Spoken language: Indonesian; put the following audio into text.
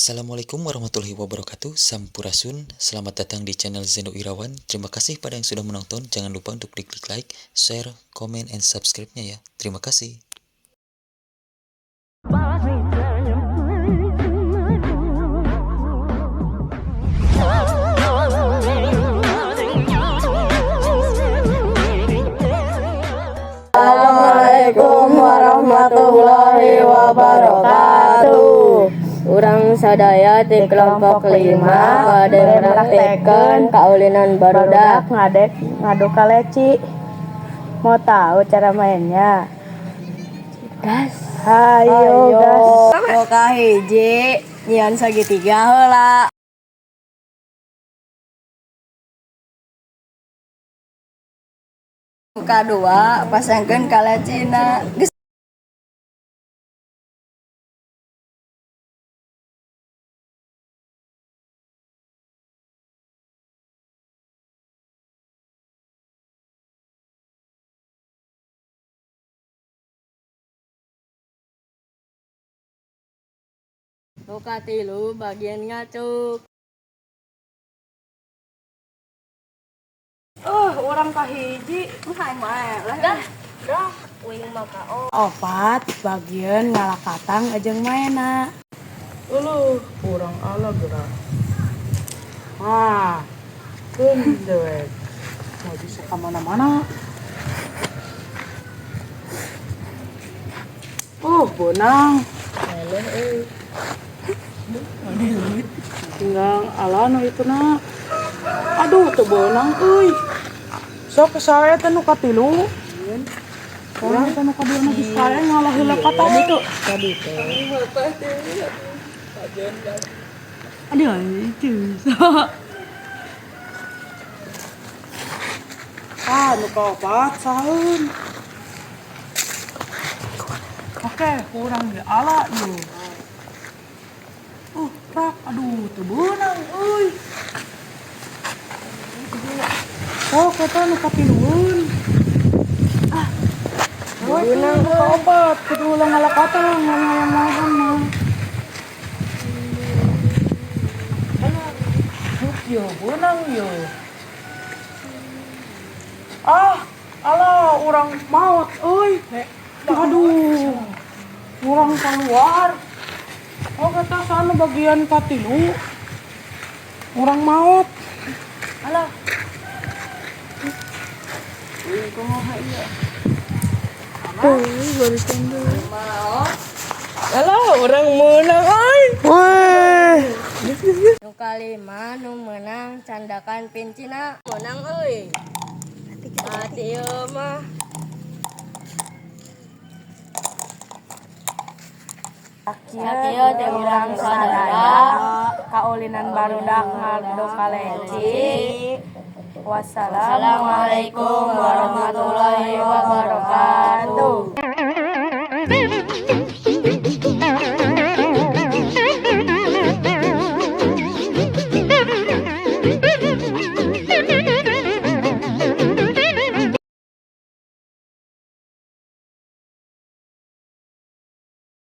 Assalamualaikum warahmatullahi wabarakatuh. Sampurasun. Selamat datang di channel Zeno Irawan. Terima kasih pada yang sudah menonton. Jangan lupa untuk klik like, share, comment, and subscribe-nya ya. Terima kasih. Assalamualaikum warahmatullahi wabarakatuh. Urang sadaya di kelompok 5 pada praktekeun kaulinan barudak ngadek ngadu kaleci. Mau tahu cara mainnya? Gas. Hayo gas. Mau kahiji nyian sagitiga heula. Kadua pasangkeun kalecina. Katilu bagian ngacuk. Orang kahiji hai mae lah. Dah uing maka opat bagian ngalakatang ajeng maena. Kurang ala gerak. Dewek. Mau bisa kemana-mana. Bonang. Tinggal alano itu nak. Aduh, tuh bonang, Sok saya tanu katilu. Orang tanu kadua nagi saya ngalah heula kata itu. Tadi teh. Aduh, itu. Nu kaopat saeun. Oke, kurang ge ala yeuh. Rak, aduh, teu beunang euy. Kata nu katilueun. Beunang nu kaopat, kudu ulang ngalakatan ngomong-ngomong mah. Yo, beunang yo. Alah, urang maot euy. Aduh. Urang keluar. Kata sana bagian katilu. Urang maot. Alah. Kumaha ieu? Balikan deui. Maot. Alah, urang meunang euy. Weh. Nu kalima nu menang candakan pincina menang euy. Hati ieu mah. Kieu teh urang sadaya kaulinan barudak ngadu kaleci. Wassalamualaikum warahmatullahi wabarakatuh.